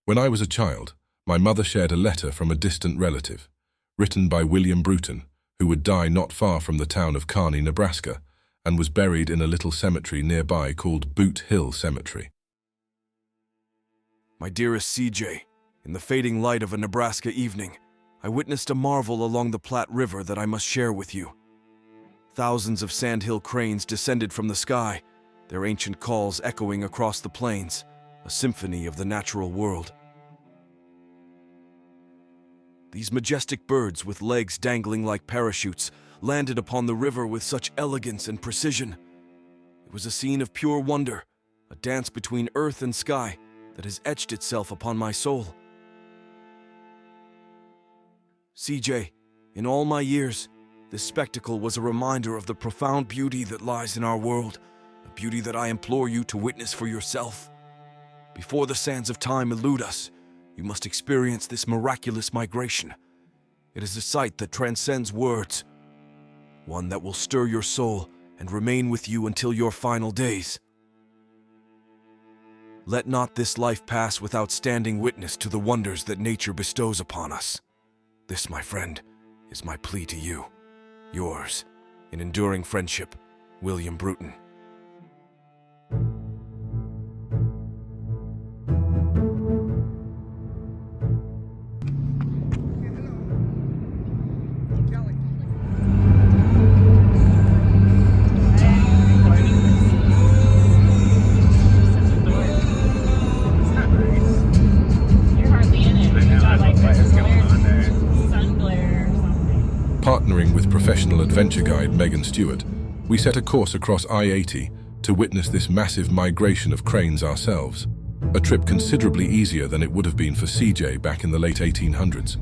When I was a child, my mother shared a letter from a distant relative, written by William Bruton, who would die not far from the town of Kearney, Nebraska, and was buried in a little cemetery nearby called Boot Hill Cemetery. My dearest CJ, in the fading light of a Nebraska evening, I witnessed a marvel along the Platte River that I must share with you. Thousands of Sandhill Cranes descended from the sky, their ancient calls echoing across the plains, a symphony of the natural world. These majestic birds, with legs dangling like parachutes, landed upon the river with such elegance and precision. It was a scene of pure wonder, a dance between earth and sky that has etched itself upon my soul. CJ, in all my years, this spectacle was a reminder of the profound beauty that lies in our world, a beauty that I implore you to witness for yourself. Before the sands of time elude us, you must experience this miraculous migration. It is a sight that transcends words, one that will stir your soul and remain with you until your final days. Let not this life pass without standing witness to the wonders that nature bestows upon us. This, my friend, is my plea to you. Yours, in enduring friendship, William Bruton. Partnering with professional adventure guide Megan Stewart, we set a course across I-80 to witness this massive migration of cranes ourselves, a trip considerably easier than it would have been for CJ back in the late 1800s.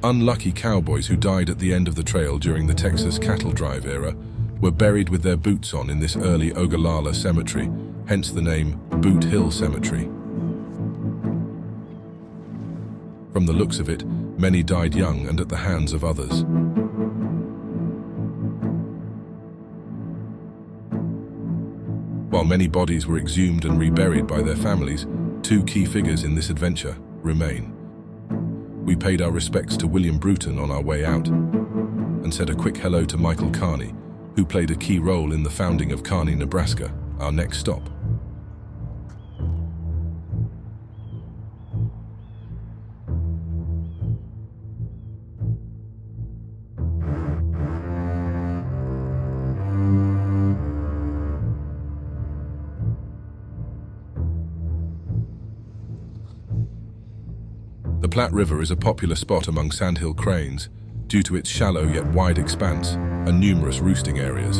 Unlucky cowboys who died at the end of the trail during the Texas cattle drive era were buried with their boots on in this early Ogallala cemetery, hence the name Boot Hill Cemetery. From the looks of it, many died young and at the hands of others. While many bodies were exhumed and reburied by their families, two key figures in this adventure remain. We paid our respects to William Bruton on our way out and said a quick hello to Michael Kearney, who played a key role in the founding of Kearney, Nebraska, our next stop. The Platte River is a popular spot among Sandhill Cranes due to its shallow yet wide expanse and numerous roosting areas,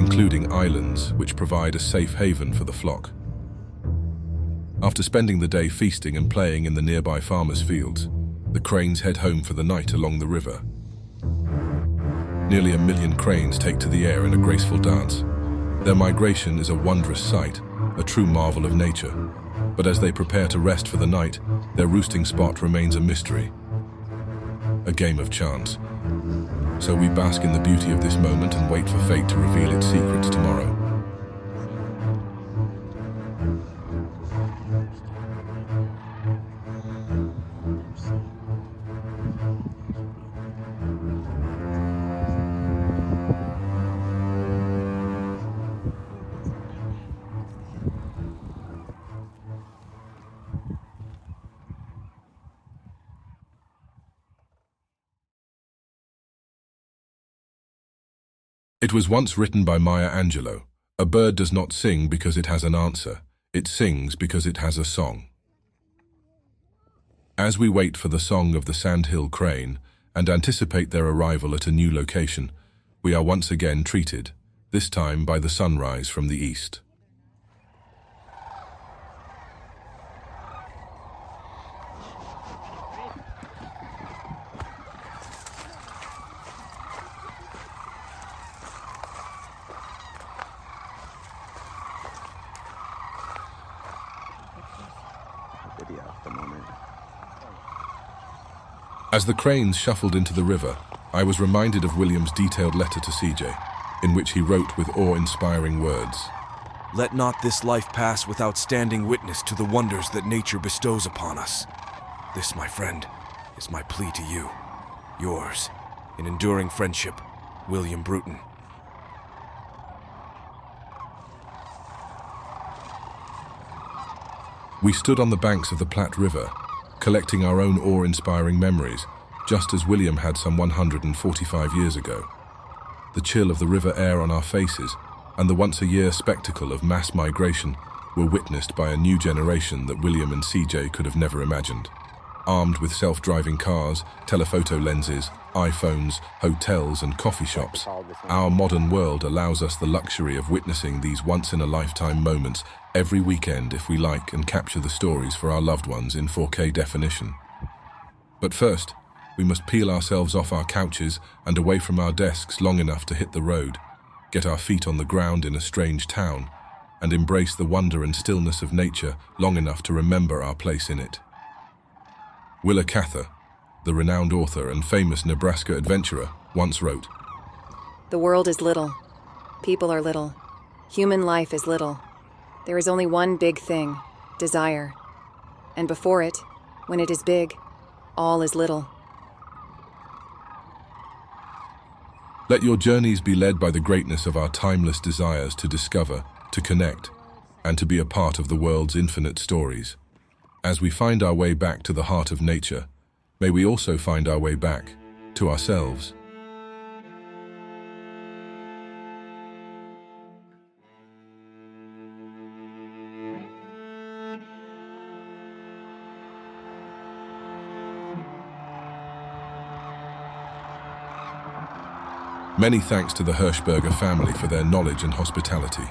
including islands which provide a safe haven for the flock. After spending the day feasting and playing in the nearby farmers' fields, the cranes head home for the night along the river. Nearly 1 million cranes take to the air in a graceful dance. Their migration is a wondrous sight, a true marvel of nature. But as they prepare to rest for the night, their roosting spot remains a mystery, a game of chance. So we bask in the beauty of this moment and wait for fate to reveal its secrets tomorrow. It was once written by Maya Angelou, "A bird does not sing because it has an answer, it sings because it has a song." As we wait for the song of the Sandhill Crane and anticipate their arrival at a new location, we are once again treated, this time by the sunrise from the east. Video at the moment. As the Cranes shuffled into the river, I was reminded of William's detailed letter to CJ, in which he wrote with awe-inspiring words. Let not this life pass without standing witness to the wonders that nature bestows upon us. This, my friend, is my plea to you. Yours, in enduring friendship, William Bruton. We stood on the banks of the Platte River, collecting our own awe-inspiring memories, just as William had some 145 years ago. The chill of the river air on our faces and the once-a-year spectacle of mass migration were witnessed by a new generation that William and CJ could have never imagined. Armed with self-driving cars, telephoto lenses, iPhones, hotels and coffee shops, our modern world allows us the luxury of witnessing these once-in-a-lifetime moments every weekend if we like and capture the stories for our loved ones in 4K definition. But first, we must peel ourselves off our couches and away from our desks long enough to hit the road, get our feet on the ground in a strange town, and embrace the wonder and stillness of nature long enough to remember our place in it. Willa Cather, the renowned author and famous Nebraska adventurer, once wrote, "The world is little. People are little. Human life is little. There is only one big thing, desire. And before it, when it is big, all is little." Let your journeys be led by the greatness of our timeless desires to discover, to connect, and to be a part of the world's infinite stories. As we find our way back to the heart of nature, may we also find our way back to ourselves. Many thanks to the Hirschberger family for their knowledge and hospitality.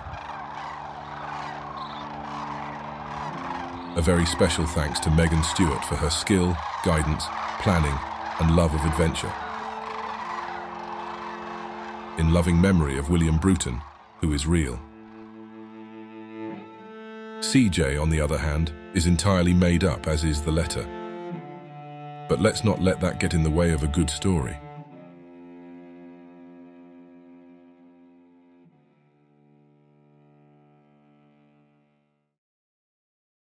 A very special thanks to Megan Stewart for her skill, guidance, planning, and love of adventure. In loving memory of William Bruton, who is real. CJ, on the other hand, is entirely made up, as is the letter. But let's not let that get in the way of a good story.